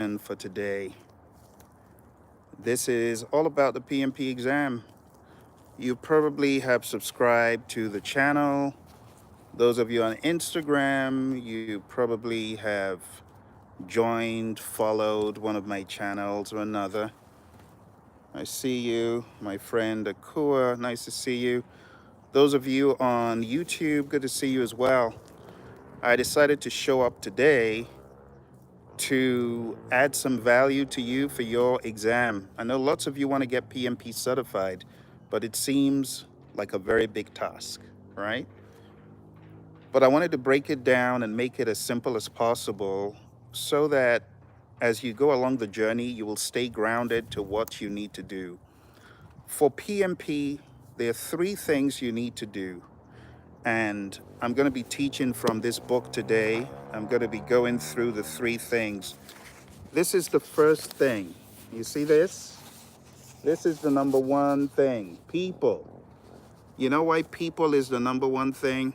And for today, this is all about the PMP exam. You probably have subscribed to the channel. Those of you on Instagram, you probably have joined, followed one of my channels or another. I see you, my friend Akua, nice to see you. Those of you on YouTube, good to see you as well. I decided to show up today to add some value to you for your exam. I know lots of you want to get PMP certified, but it seems like a very big task, right? But I wanted to break it down and make it as simple as possible so that as you go along the journey, you will stay grounded to what you need to do. For PMP, there are three things you need to do. And I'm going to be teaching from this book today. I'm going to be going through the three things. This is the first thing. You see this? This is the number one thing. People. You know why people is the number one thing?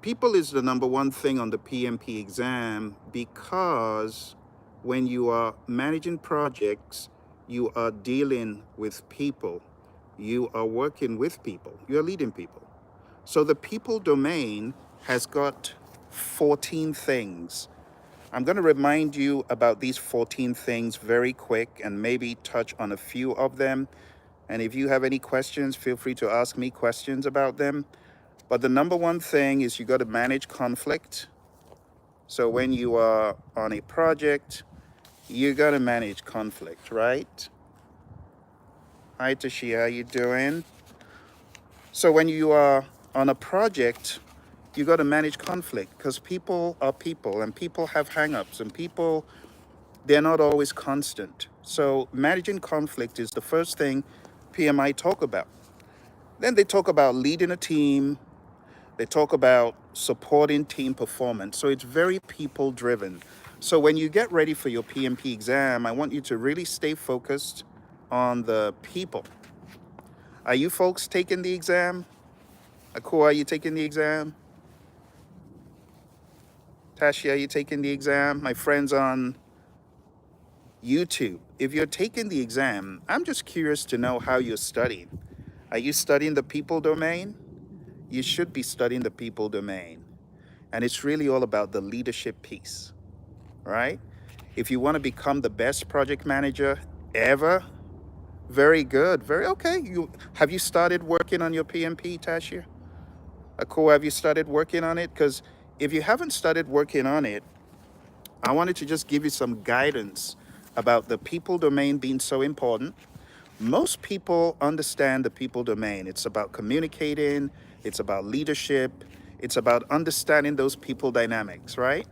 People is the number one thing on the PMP exam because when you are managing projects, you are dealing with people. You are working with people. You're leading people. So the people domain has got 14 things. I'm going to remind you about these 14 things very quick and maybe touch on a few of them. And if you have any questions, feel free to ask me questions about them. But the number one thing is you got to manage conflict. So when you are on a project, you got to manage conflict, right? Hi, Tashi, how you doing? So when you are on a project, you got to manage conflict because people are people and people have hangups and people, they're not always constant. So managing conflict is the first thing PMI talk about. Then they talk about leading a team. They talk about supporting team performance. So it's very people driven. So when you get ready for your PMP exam, I want you to really stay focused on the people. Are you folks taking the exam? Akua, are you taking the exam? Tashi, are you taking the exam? My friends on YouTube, if you're taking the exam, I'm just curious to know how you're studying. Are you studying the people domain? You should be studying the people domain. And it's really all about the leadership piece, right? If you want to become the best project manager ever, very good, very okay. Have you started working on your PMP, Tashia? Akua, have you started working on it? Because if you haven't started working on it, I wanted to just give you some guidance about the people domain being so important. Most people understand the people domain. It's about communicating, it's about leadership, it's about understanding those people dynamics, right?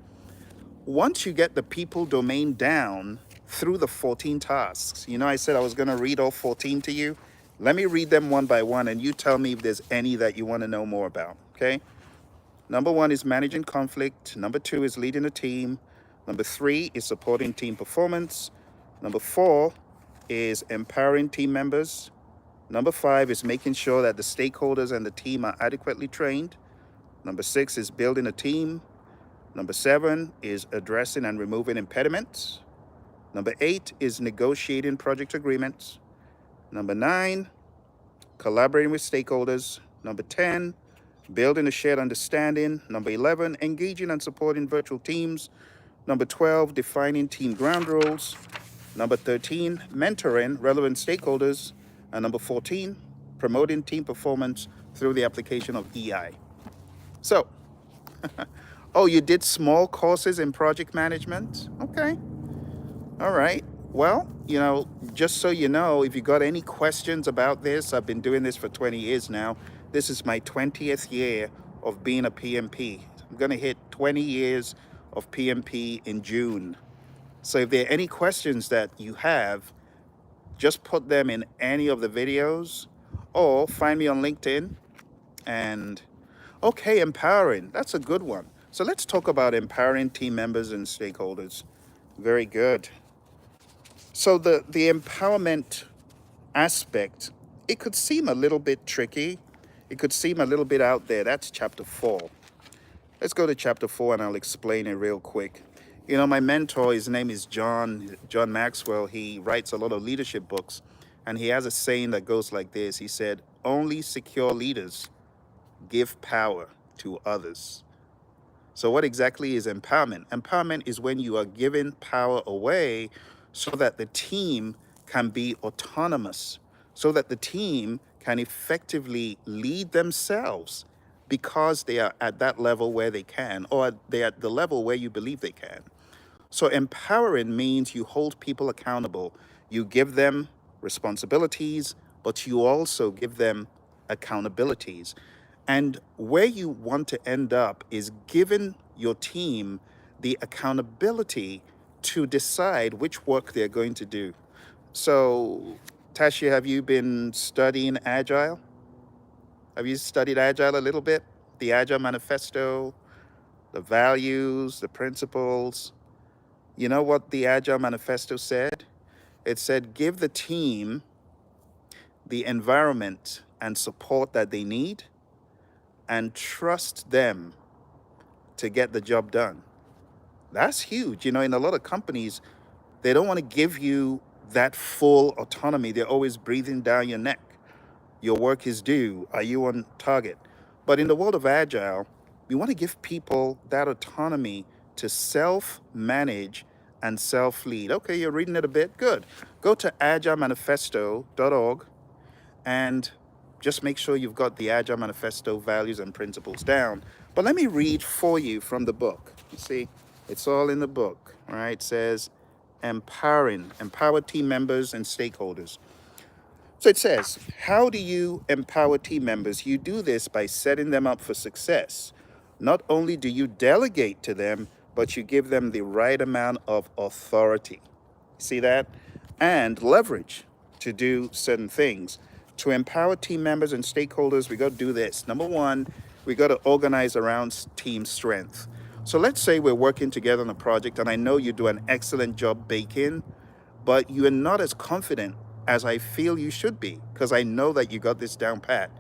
Once you get the people domain down through the 14 tasks, you know, I said I was going to read all 14 to you. Let me read them one by one and you tell me if there's any that you want to know more about, okay? Number one is managing conflict. Number two is leading a team. Number three is supporting team performance. Number four is empowering team members. Number five is making sure that the stakeholders and the team are adequately trained. Number six is building a team. Number seven is addressing and removing impediments. Number eight is negotiating project agreements. Number nine, collaborating with stakeholders. Number 10, building a shared understanding. Number 11, engaging and supporting virtual teams. Number 12, defining team ground rules. Number 13, mentoring relevant stakeholders. And number 14, promoting team performance through the application of EI. So, oh, you did small courses in project management? Okay. All right. Well, you know, just so you know, if you got any questions about this, I've been doing this for 20 years now. This is my 20th year of being a PMP. I'm going to hit 20 years of PMP in June. So if there are any questions that you have, just put them in any of the videos or find me on LinkedIn. And okay, empowering, that's a good one. So let's talk about empowering team members and stakeholders. Very good. So the empowerment aspect, it could seem a little bit tricky. It could seem a little bit out there. That's chapter 4. Let's go to chapter 4 and I'll explain it real quick. You know, my mentor, his name is John Maxwell. He writes a lot of leadership books, and he has a saying that goes like this. He said, "Only secure leaders give power to others." So, what exactly is empowerment? Empowerment is when you are giving power away so that the team can be autonomous, so that the team can effectively lead themselves because they are at that level where they can, or they're at the level where you believe they can. So empowering means you hold people accountable. You give them responsibilities, but you also give them accountabilities. And where you want to end up is giving your team the accountability to decide which work they're going to do. So, Tashi, have you been studying Agile? Have you studied Agile a little bit? The Agile Manifesto, the values, the principles. You know what the Agile Manifesto said? It said, give the team the environment and support that they need and trust them to get the job done. That's huge. You know, in a lot of companies, they don't want to give you that full autonomy. They're always breathing down your neck. Your work is due. Are you on target? But in the world of Agile, we want to give people that autonomy to self manage and self lead. Okay, you're reading it a bit. Good. Go to agilemanifesto.org and just make sure you've got the Agile Manifesto values and principles down. But let me read for you from the book. You see, it's all in the book, right? It says, empower team members and stakeholders. So it says, how do you empower team members? You do this by setting them up for success. Not only do you delegate to them, but you give them the right amount of authority. See that? And leverage to do certain things. To empower team members and stakeholders, we got to do this. Number one, we got to organize around team strength. So let's say we're working together on a project, and I know you do an excellent job baking, but you are not as confident as I feel you should be because I know that you got this down pat.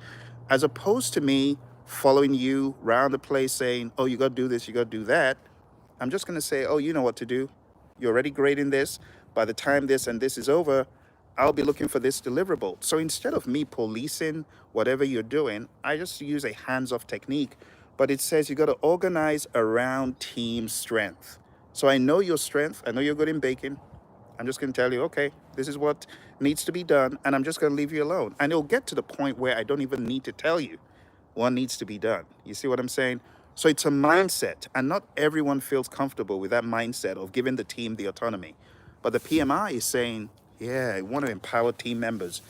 As opposed to me following you around the place saying, oh, you got to do this, you got to do that. I'm just going to say, oh, you know what to do. You're already great in this. By the time this and this is over, I'll be looking for this deliverable. So instead of me policing whatever you're doing, I just use a hands-off technique. But it says you got to organize around team strength. So I know your strength. I know you're good in baking. I'm just going to tell you, okay, this is what needs to be done, and I'm just going to leave you alone. And it'll get to the point where I don't even need to tell you what needs to be done. You see what I'm saying? So it's a mindset, and not everyone feels comfortable with that mindset of giving the team the autonomy. But the PMI is saying, yeah, I want to empower team members.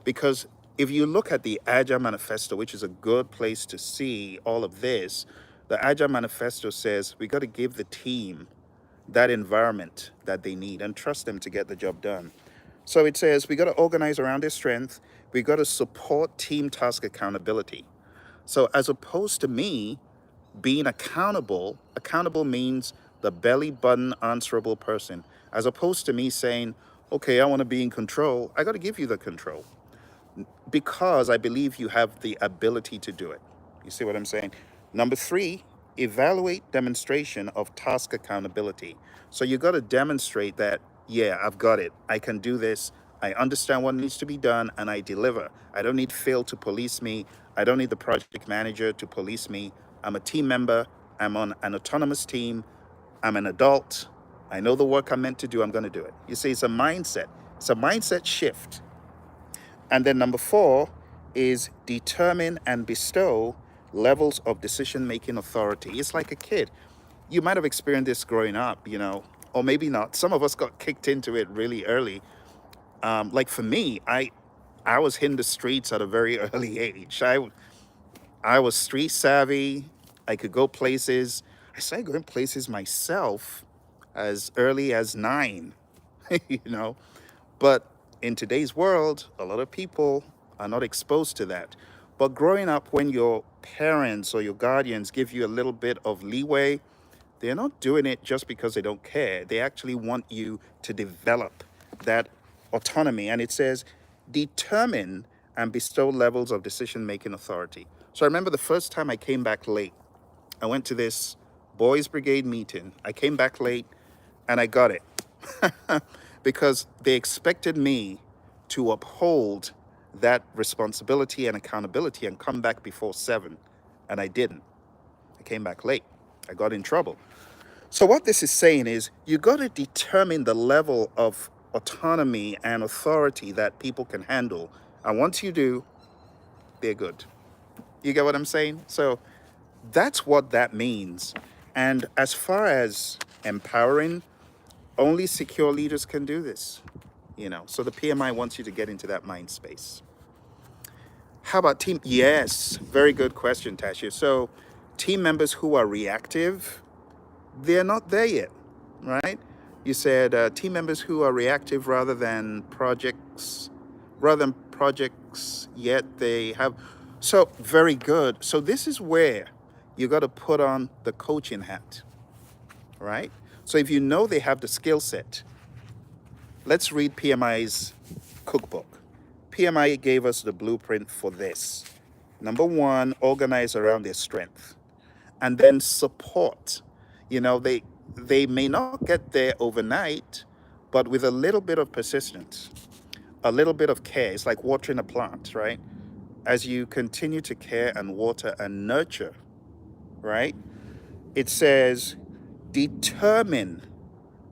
Because if you look at the Agile Manifesto, which is a good place to see all of this, the Agile Manifesto says we got to give the team that environment that they need and trust them to get the job done. So it says we got to organize around their strength. We got to support team task accountability. So as opposed to me being accountable means the belly button answerable person. As opposed to me saying, okay, I want to be in control, I got to give you the control because I believe you have the ability to do it. You see what I'm saying? Number three, evaluate demonstration of task accountability. So you got to demonstrate that, yeah, I've got it. I can do this. I understand what needs to be done and I deliver. I don't need Phil to police me. I don't need the project manager to police me. I'm a team member. I'm on an autonomous team. I'm an adult. I know the work I'm meant to do. I'm going to do it. You see, it's a mindset. It's a mindset shift. And then number four is determine and bestow levels of decision-making authority. It's like a kid. You might have experienced this growing up, you know, or maybe not. Some of us got kicked into it really early. Like for me, I was hitting the streets at a very early age. I was street savvy. I could go places. I started going places myself as early as 9, you know. But in today's world, a lot of people are not exposed to that. But growing up, when your parents or your guardians give you a little bit of leeway, they're not doing it just because they don't care. They actually want you to develop that autonomy. And it says, determine and bestow levels of decision making authority. So I remember the first time I came back late. I went to this boys brigade meeting. I came back late. And I got it because they expected me to uphold that responsibility and accountability and come back before 7. And I didn't. I came back late. I got in trouble. So, what this is saying is you got to determine the level of autonomy and authority that people can handle. And once you do, they're good. You get what I'm saying? So, that's what that means. And as far as empowering, only secure leaders can do this. So the PMI wants you to get into that mind space. How about team? Yes, very good question, Tasha. So team members who are reactive, they're not there yet, right? You said team members who are reactive rather than projects, yet they have. So very good. So this is where you got to put on the coaching hat, right? So if you know they have the skill set, let's read PMI's cookbook. PMI gave us the blueprint for this. Number one, organize around their strength, and then support. They may not get there overnight, but with a little bit of persistence, a little bit of care. It's like watering a plant, right? As you continue to care and water and nurture, right? It says determine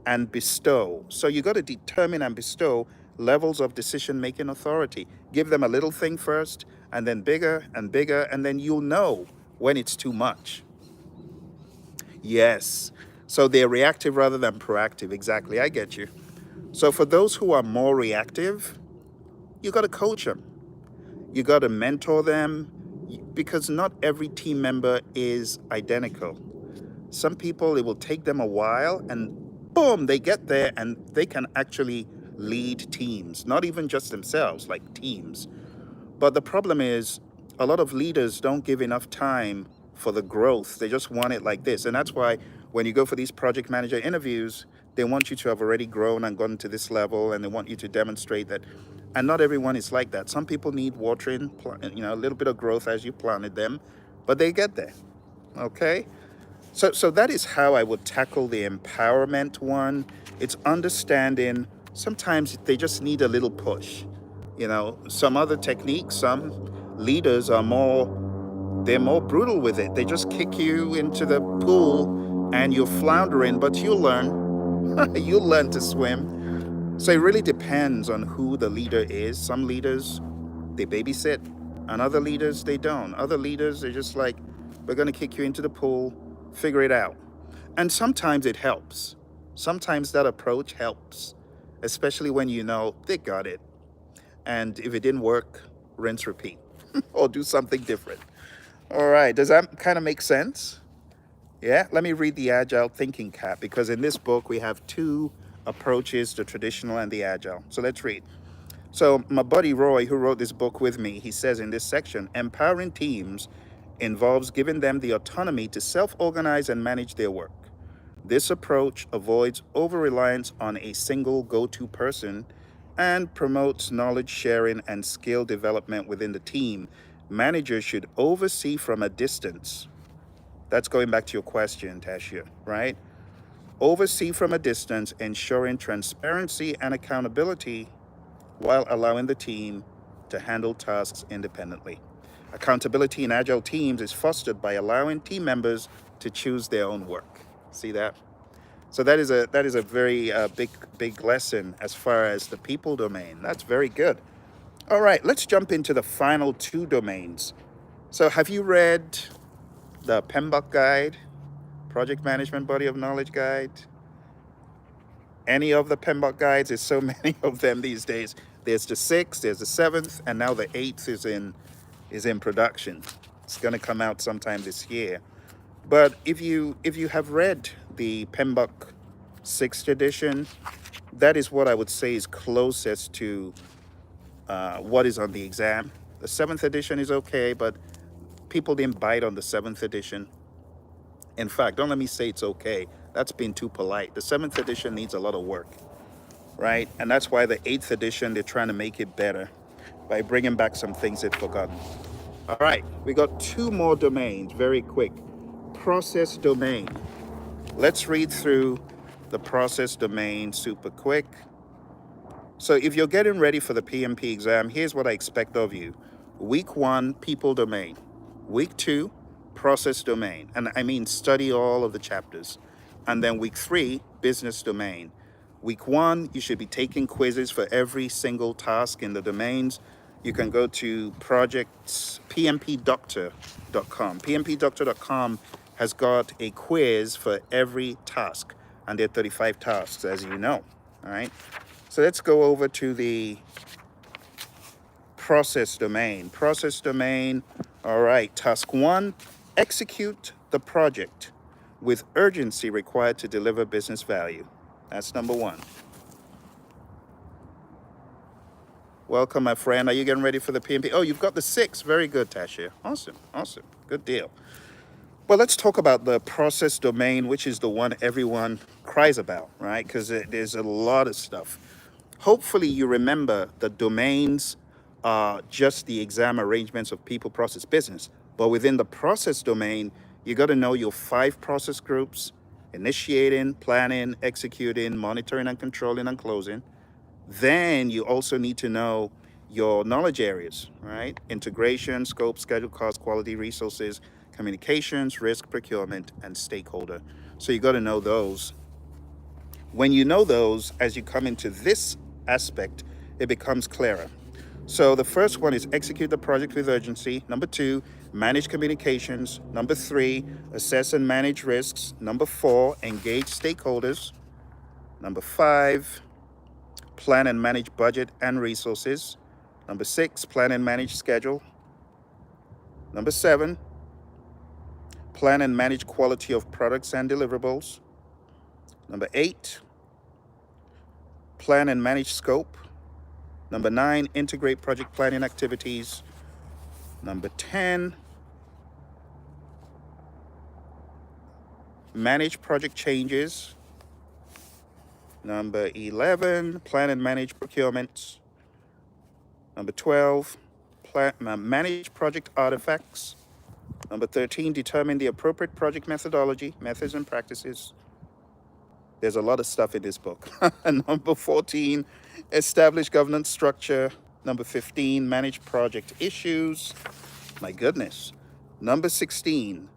and bestow. So you got to determine and bestow levels of decision making authority. Give them a little thing first, and then bigger and bigger, and then you'll know when it's too much. Yes. So they're reactive rather than proactive. Exactly. I get you. So for those who are more reactive, you got to coach them. You got to mentor them because not every team member is identical. Some people, it will take them a while and boom, they get there and they can actually lead teams, not even just themselves, like teams. But the problem is a lot of leaders don't give enough time for the growth. They just want it like this. And that's why when you go for these project manager interviews, they want you to have already grown and gotten to this level, and they want you to demonstrate that. And not everyone is like that. Some people need watering, a little bit of growth as you planted them, but they get there. Okay? So that is how I would tackle the empowerment one. It's understanding sometimes they just need a little push. Some other techniques, some leaders they're more brutal with it. They just kick you into the pool and you're floundering, but you'll learn. You'll learn to swim. So it really depends on who the leader is. Some leaders, they babysit, and other leaders, they don't. Other leaders, they're just like, we're going to kick you into the pool, figure it out. And sometimes it helps. Sometimes that approach helps, especially when you know they got it. And if it didn't work, rinse, repeat, or do something different. All right, does that kind of make sense? Yeah, let me read the Agile thinking cap, because in this book we have two approaches, the traditional and the Agile. So let's read. So my buddy Roy, who wrote this book with me, he says in this section, empowering teams involves giving them the autonomy to self-organize and manage their work. This approach avoids over-reliance on a single go-to person and promotes knowledge sharing and skill development within the team. Managers should oversee from a distance. That's going back to your question, Tashia, right? Oversee from a distance, ensuring transparency and accountability while allowing the team to handle tasks independently. Accountability in Agile teams is fostered by allowing team members to choose their own work. See that? So that is a very big lesson as far as the people domain. That's very good. All right, let's jump into the final two domains. So have you read the PMBOK guide, Project Management Body of Knowledge guide? Any of the PMBOK guides? There's so many of them these days. There's the 6th, there's the 7th, and now the 8th is in production. It's going to come out sometime this year. But if you have read the PMBOK 6th edition, that is what I would say is closest to what is on the exam. The 7th edition is okay, but people didn't bite on the 7th edition. In fact, don't let me say it's okay. That's being too polite. The 7th edition needs a lot of work, right? And that's why the 8th edition, they're trying to make it better by bringing back some things they'd forgotten. All right, we got two more domains, very quick. Process domain. Let's read through the process domain super quick. So if you're getting ready for the PMP exam, here's what I expect of you. Week 1, people domain. Week 2, process domain. And I mean study all of the chapters. And then week 3, business domain. Week 1, you should be taking quizzes for every single task in the domains. You can go to projects pmpdoctor.com. pmpdoctor.com has got a quiz for every task, and there are 35 tasks, as you know. All right. So let's go over to the process domain. Process domain. All right. Task 1, execute the project with urgency required to deliver business value. That's number 1. Welcome, my friend. Are you getting ready for the PMP? Oh, you've got the 6. Very good, Tashia. Awesome. Awesome. Good deal. Well, let's talk about the process domain, which is the one everyone cries about, right? Because there's a lot of stuff. Hopefully you remember the domains are just the exam arrangements of people, process, business. But within the process domain, you got to know your 5 process groups: initiating, planning, executing, monitoring and controlling, and closing. Then you also need to know your knowledge areas, right? Integration, scope, schedule, cost, quality, resources, communications, risk, procurement, and stakeholder. So you got to know those. When you know those, as you come into this aspect, it becomes clearer. So the first one is execute the project with urgency. Number 2, manage communications. Number 3, assess and manage risks. Number 4, engage stakeholders. Number 5, plan and manage budget and resources. Number 6, plan and manage schedule. Number 7, plan and manage quality of products and deliverables. Number 8, plan and manage scope. Number 9, integrate project planning activities. Number 10, manage project changes. Number 11, plan and manage procurement. Number 12, manage project artifacts. Number 13, determine the appropriate project methodology, methods and practices. There's a lot of stuff in this book. Number 14, establish governance structure. Number 15, manage project issues. My goodness. Number 16,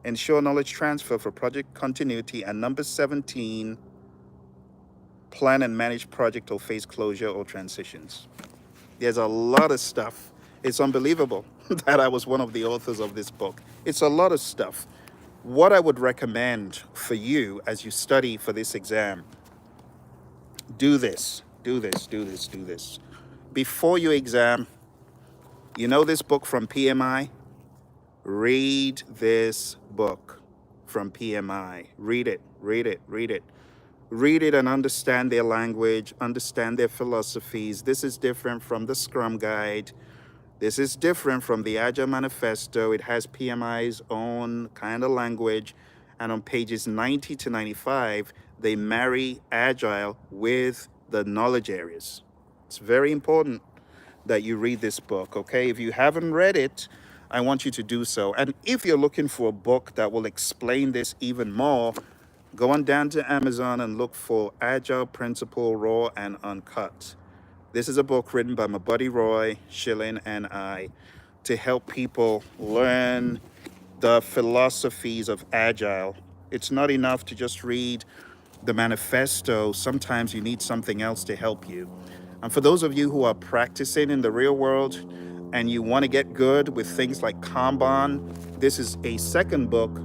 ensure knowledge transfer for project continuity. And number 17, plan and manage project or phase closure or transitions. There's a lot of stuff. It's unbelievable that I was one of the authors of this book. It's a lot of stuff. What I would recommend for you as you study for this exam, do this. Before your exam, you know this book from PMI? Read this book from PMI. Read it. Read it and understand their language, understand their philosophies. This is different from the Scrum Guide. This is different from the Agile Manifesto. It has PMI's own kind of language. And on pages 90 to 95, they marry Agile with the knowledge areas. It's very important that you read this book, okay? If you haven't read it, I want you to do so. And if you're looking for a book that will explain this even more, go on down to Amazon and look for Agile Principle Raw and Uncut. This is a book written by my buddy Roy Schilling and I to help people learn the philosophies of Agile. It's not enough to just read the manifesto. Sometimes you need something else to help you. And for those of you who are practicing in the real world and you want to get good with things like Kanban, this is a second book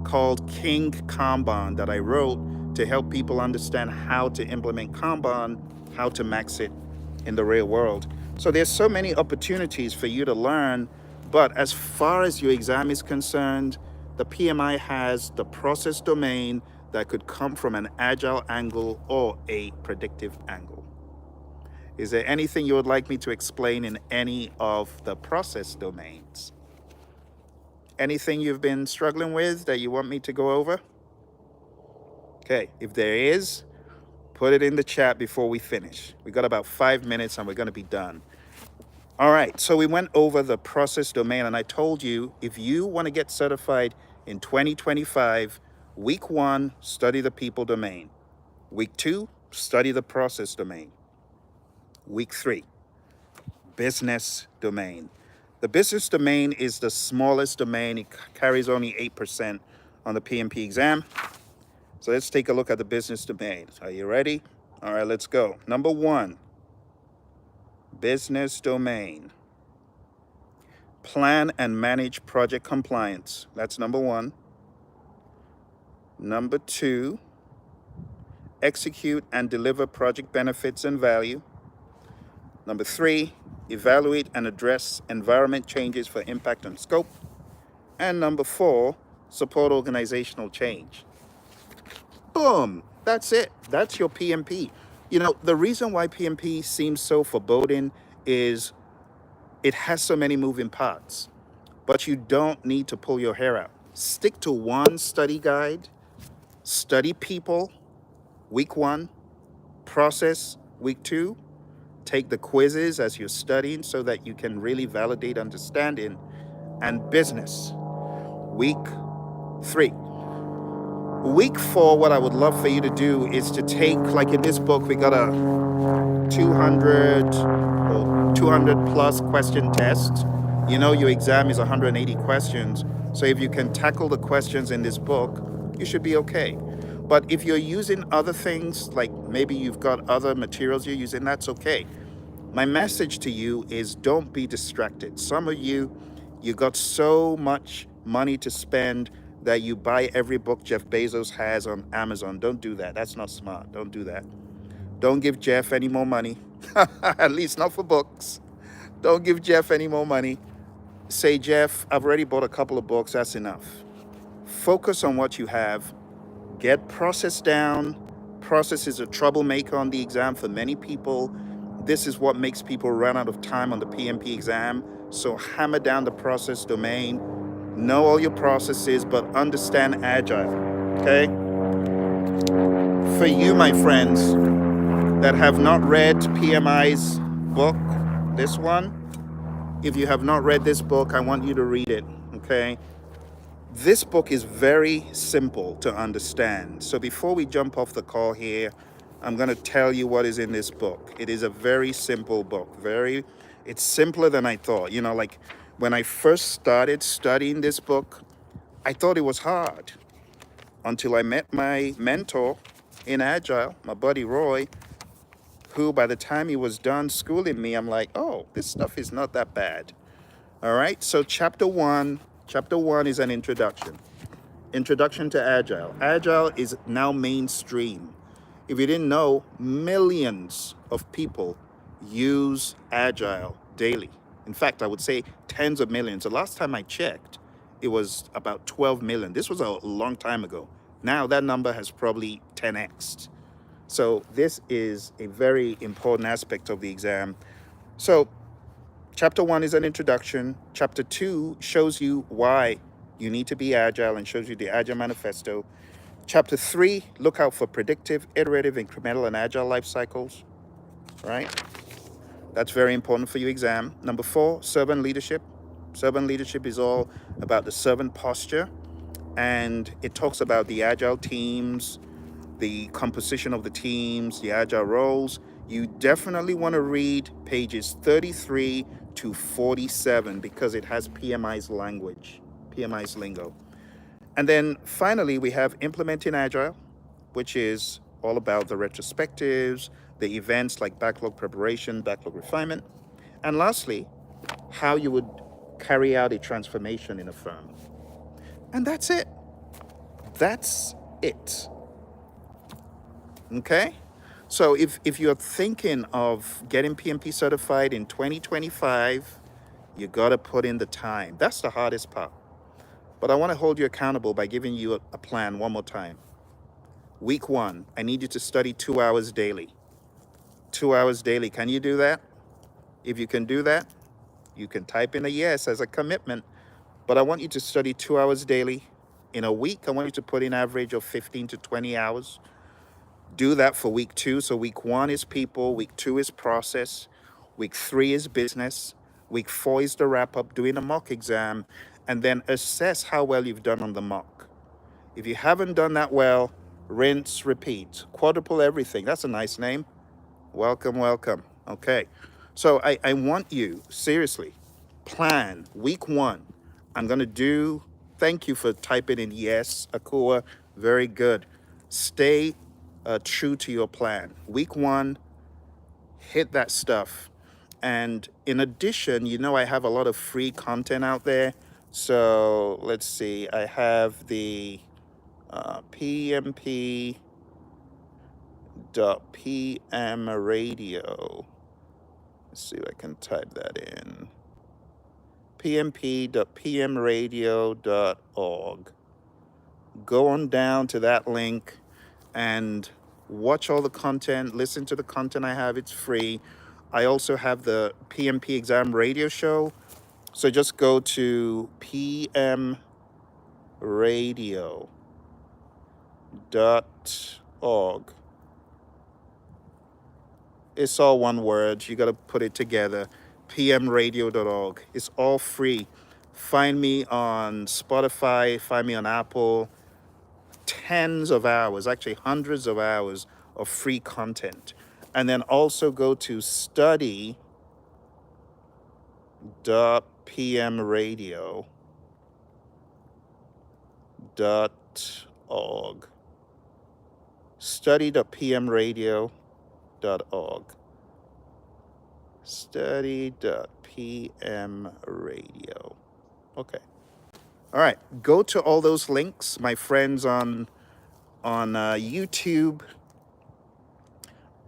called King Kanban that I wrote to help people understand how to implement Kanban, how to max it in the real world. So there's so many opportunities for you to learn, but as far as your exam is concerned, the PMI has the process domain that could come from an Agile angle or a predictive angle. Is there anything you would like me to explain in any of the process domains? Anything you've been struggling with that you want me to go over? Okay, if there is, put it in the chat before we finish. We got about 5 minutes and we're going to be done. All right, so we went over the process domain and I told you if you want to get certified in 2025, week 1, study the people domain. Week 2, study the process domain. Week 3, business domain. The business domain is the smallest domain. It carries only 8% on the PMP exam. So let's take a look at the business domain. Are you ready? All right, let's go. Number 1, business domain. Plan and manage project compliance. That's number 1. Number 2, execute and deliver project benefits and value. Number 3, evaluate and address environment changes for impact and scope. And number 4, support organizational change. Boom, that's it. That's your PMP. You know, the reason why PMP seems so foreboding is it has so many moving parts, but you don't need to pull your hair out. Stick to one study guide, study people, week 1, process, week 2, take the quizzes as you're studying so that you can really validate understanding, and business, week 3. Week 4, what I would love for you to do is to take, like in this book, we got a 200 or 200 plus question test. You know, your exam is 180 questions. So if you can tackle the questions in this book, you should be okay. But if you're using other things, like maybe you've got other materials you're using, that's okay. My message to you is don't be distracted. Some of you, you got so much money to spend that you buy every book Jeff Bezos has on Amazon. Don't do that. That's not smart. Don't do that. Don't give Jeff any more money, at least not for books. Don't give Jeff any more money. Say, Jeff, I've already bought a couple of books. That's enough. Focus on what you have. Get process down. Process is a troublemaker on the exam for many people. This is what makes people run out of time on the PMP exam. So hammer down the process domain. Know all your processes, but understand Agile, okay? For you, my friends, that have not read PMI's book, this one, if you have not read this book, I want you to read it, okay? This book is very simple to understand. So before we jump off the call here, I'm going to tell you what is in this book. It is a very simple book. It's simpler than I thought. You know, like when I first started studying this book, I thought it was hard until I met my mentor in Agile, my buddy Roy, who by the time he was done schooling me, I'm like, oh, this stuff is not that bad. All right, so chapter one is an introduction. Introduction to Agile. Agile is now mainstream. If you didn't know, millions of people use Agile daily. In fact, I would say tens of millions. The last time I checked, it was about 12 million. This was a long time ago. Now that number has probably 10x'd. So this is a very important aspect of the exam. So chapter 1 is an introduction. Chapter 2 shows you why you need to be agile and shows you the Agile Manifesto. Chapter 3, look out for predictive, iterative, incremental, and agile life cycles, right? That's very important for your exam. Number 4, servant leadership. Servant leadership is all about the servant posture, and it talks about the agile teams, the composition of the teams, the agile roles. You definitely want to read pages 33 to 47 because it has PMI's language, PMI's lingo. And then finally, we have implementing Agile, which is all about the retrospectives, the events like backlog preparation, backlog refinement. And lastly, how you would carry out a transformation in a firm. And that's it. That's it. Okay? So if you're thinking of getting PMP certified in 2025, you got to put in the time. That's the hardest part. But I want to hold you accountable by giving you a plan one more time. Week 1, I need you to study 2 hours daily. 2 hours daily. Can you do that? If you can do that, you can type in a yes as a commitment. But I want you to study 2 hours daily. In a week, I want you to put in average of 15 to 20 hours. Do that for week 2. So week 1 is people, week 2 is process, week 3 is business, week 4 is the wrap up, doing a mock exam, and then assess how well you've done on the mock. If you haven't done that well, rinse, repeat. Quadruple everything. That's a nice name. Welcome, welcome. Okay. So I want you, seriously, plan week 1. I'm going to do, thank you for typing in yes, Akua. Very good. Stay true to your plan. Week 1, hit that stuff. And in addition, I have a lot of free content out there. So let's see, I have the PMP.PM radio. Let's see if I can type that in. PMP.PMRadio.org. Go on down to that link and watch all the content, listen to the content I have. It's free. I also have the PMP exam radio show. So just go to pmradio.org. It's all one word. You got to put it together. pmradio.org. It's all free. Find me on Spotify, find me on Apple. Tens of hours, actually hundreds of hours of free content. And then also go to study.pmradio.org. Study.pmradio.org. Study.pmradio. Okay. All right. Go to all those links, my friends on YouTube.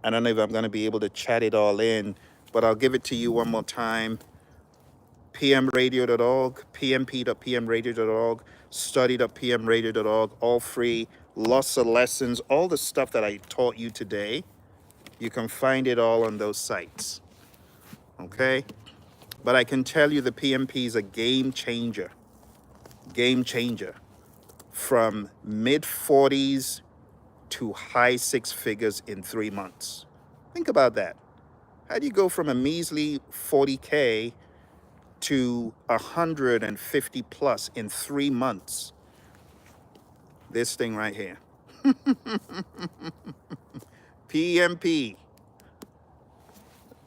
I don't know if I'm going to be able to chat it all in, but I'll give it to you one more time. pmradio.org, pmp.pmradio.org, study.pmradio.org, all free, lots of lessons, all the stuff that I taught you today. You can find it all on those sites. Okay? But I can tell you the PMP is a game changer. Game changer. From mid-40s to high 6 figures in 3 months. Think about that. How do you go from a measly 40K to 150 plus in 3 months? This thing right here. PMP.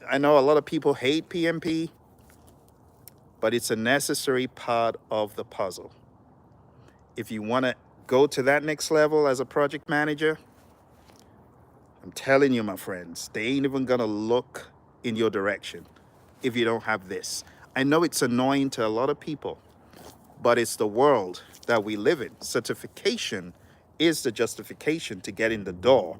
I know a lot of people hate PMP, but it's a necessary part of the puzzle. If you want to go to that next level as a project manager, I'm telling you, my friends, they ain't even going to look in your direction if you don't have this. I know it's annoying to a lot of people, but it's the world that we live in. Certification is the justification to get in the door.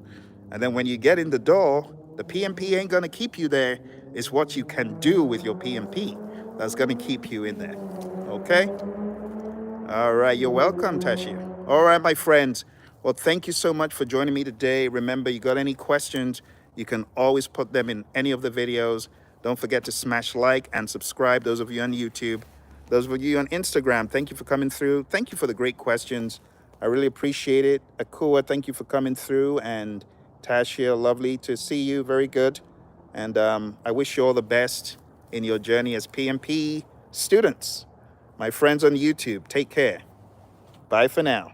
And then when you get in the door, the PMP ain't going to keep you there. It's what you can do with your PMP that's going to keep you in there. Okay? All right, you're welcome, Tashia. All right, my friends. Well, thank you so much for joining me today. Remember, you got any questions, you can always put them in any of the videos. Don't forget to smash like and subscribe, those of you on YouTube. Those of you on Instagram, thank you for coming through. Thank you for the great questions. I really appreciate it. Akua, thank you for coming through. And Tashia, lovely to see you. Very good. And I wish you all the best in your journey as PMP students. My friends on YouTube, take care. Bye for now.